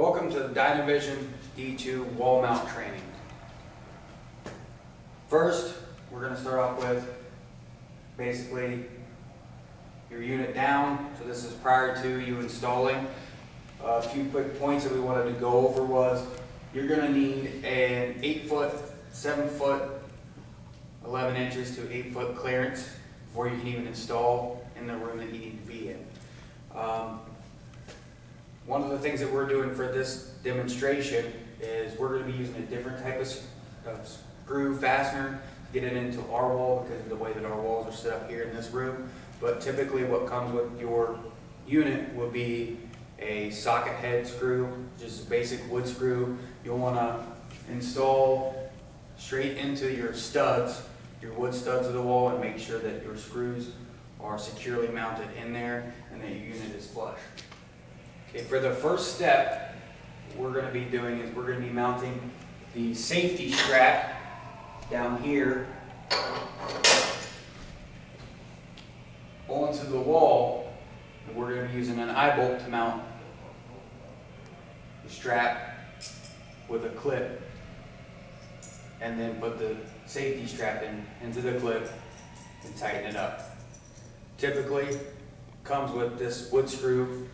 Welcome to the Dynavision D2 wall mount training. First, we're going to start off with basically your unit down. So this is prior to you installing. A few quick points that we wanted to go over was you're going to need an 8-foot, 7-foot, 11 inches to 8-foot clearance before you can even install in the room that you need to be in. One of the things that we're doing for this demonstration is we're going to be using a different type of screw fastener to get it into our wall because of the way that our walls are set up here in this room. But typically what comes with your unit will be a socket head screw, just a basic wood screw. You'll want to install straight into your studs, your wood studs of the wall, and make sure that your screws are securely mounted in there and that your unit is flush. Okay, for the first step, what we're going to be doing is we're going to be mounting the safety strap down here onto the wall. And we're going to be using an eye bolt to mount the strap with a clip, and then put the safety strap into the clip and tighten it up. Typically comes with this wood screw,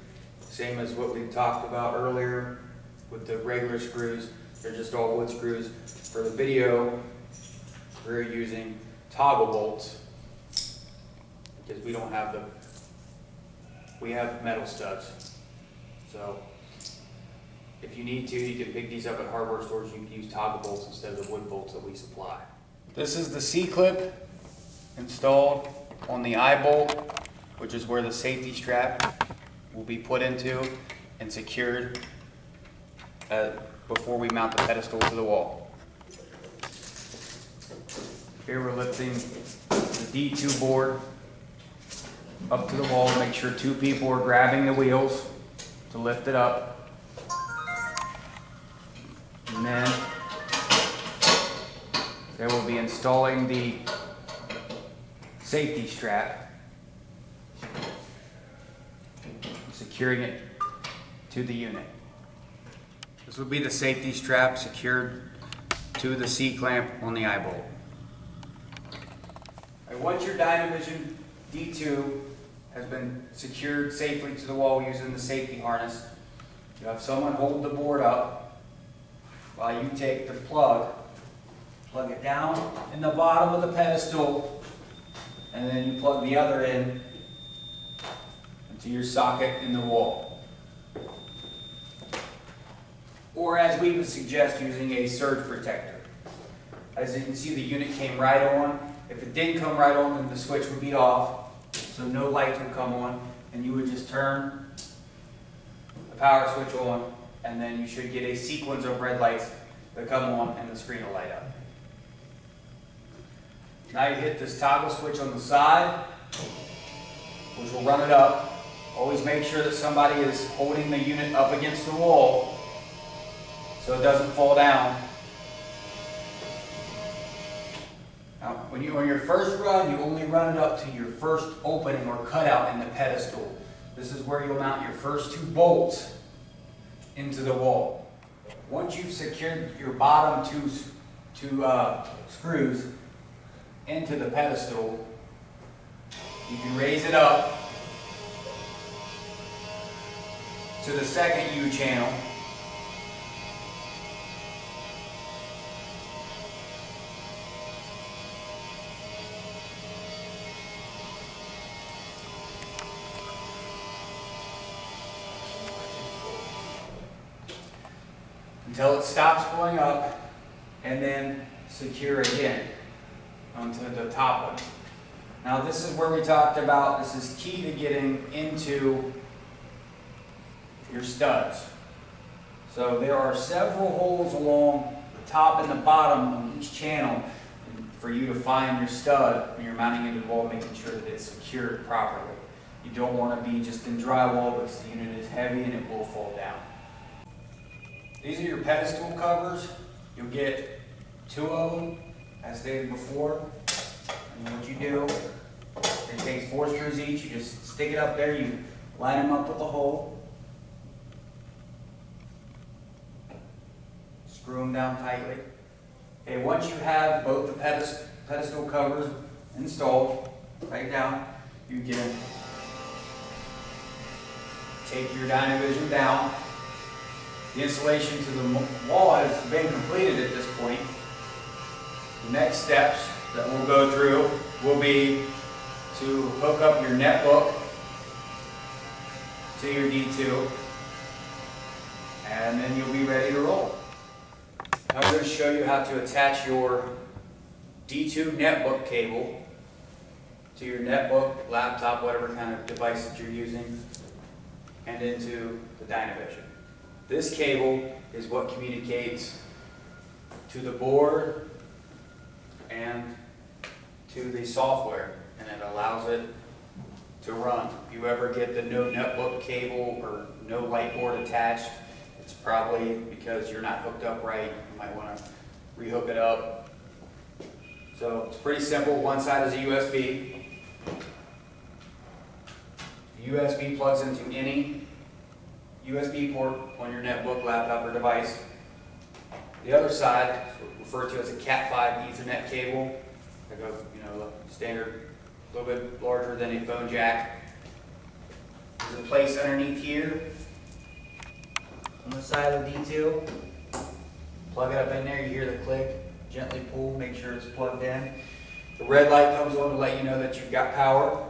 same as what we talked about earlier with the regular screws. They're just all wood screws. For the video, we're using toggle bolts because we don't have we have metal studs. So if you need to, you can pick these up at hardware stores. You can use toggle bolts instead of the wood bolts that we supply. This is the C-clip installed on the eye bolt, which is where the safety strap will be put into and secured before we mount the pedestal to the wall. Here we're lifting the D2 board up to the wall. Make sure 2 people are grabbing the wheels to lift it up. And then they will be installing the safety strap, securing it to the unit. This would be the safety strap secured to the C-clamp on the eye bolt. And once your Dynavision D2 has been secured safely to the wall using the safety harness, you have someone hold the board up while you take the plug it down in the bottom of the pedestal, and then you plug the other end into your socket in the wall. Or as we would suggest, using a surge protector. As you can see, the unit came right on. If it didn't come right on, then the switch would be off, so no lights would come on, and you would just turn the power switch on, and then you should get a sequence of red lights that come on and the screen will light up. Now you hit this toggle switch on the side, which will run it up. Always make sure that somebody is holding the unit up against the wall so it doesn't fall down. Now, when you're on your first run, you only run it up to your first opening or cutout in the pedestal. This is where you'll mount your first 2 bolts into the wall. Once you've secured your bottom two screws into the pedestal, you can raise it up to the second U channel. Until it stops going up, and then secure again onto the top one. Now this is where we talked about, this is key to getting into your studs. So there are several holes along the top and the bottom on each channel for you to find your stud when you're mounting into the wall, making sure that it's secured properly. You don't want to be just in drywall because the unit is heavy and it will fall down. These are your pedestal covers. You'll get 2 of them, as stated before. And what you do, it takes 4 screws each. You just stick it up there. You line them up with the hole. screw them down tightly. Okay, once you have both the pedestal covers installed, right down, you can take your Dynavision down. The installation to the wall has been completed at this point. The next steps that we'll go through will be to hook up your netbook to your D2, and then you'll be ready to roll. I'm going to show you how to attach your D2 netbook cable to your netbook, laptop, whatever kind of device that you're using, and into the Dynavision. This cable is what communicates to the board and to the software, and it allows it to run. If you ever get the no netbook cable or no light board attached, it's probably because you're not hooked up right. You might want to rehook it up. So it's pretty simple. One side is a USB. The USB plugs into any USB port on your netbook, laptop, or device. The other side is referred to as a Cat5 Ethernet cable. Like a standard, a little bit larger than a phone jack. There's a place underneath here on the side of the D2. Plug it up in there, you hear the click, gently pull, make sure it's plugged in. The red light comes on to let you know that you've got power.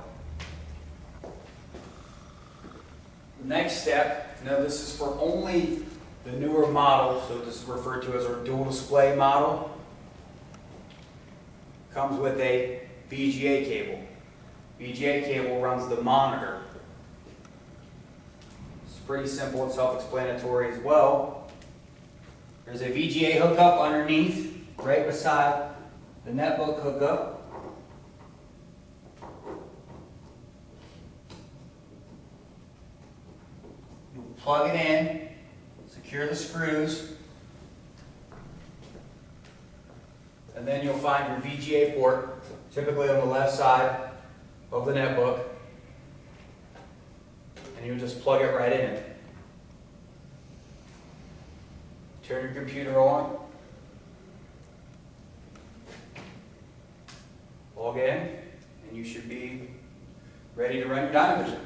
The next step, now this is for only the newer model, so this is referred to as our dual display model. Comes with a VGA cable. VGA cable runs the monitor. It's pretty simple and self-explanatory as well. There's a VGA hookup underneath, right beside the netbook hookup. You plug it in, secure the screws, and then you'll find your VGA port, typically on the left side of the netbook, and you'll just plug it right in. Turn your computer on, log in, and you should be ready to run your Dynavision.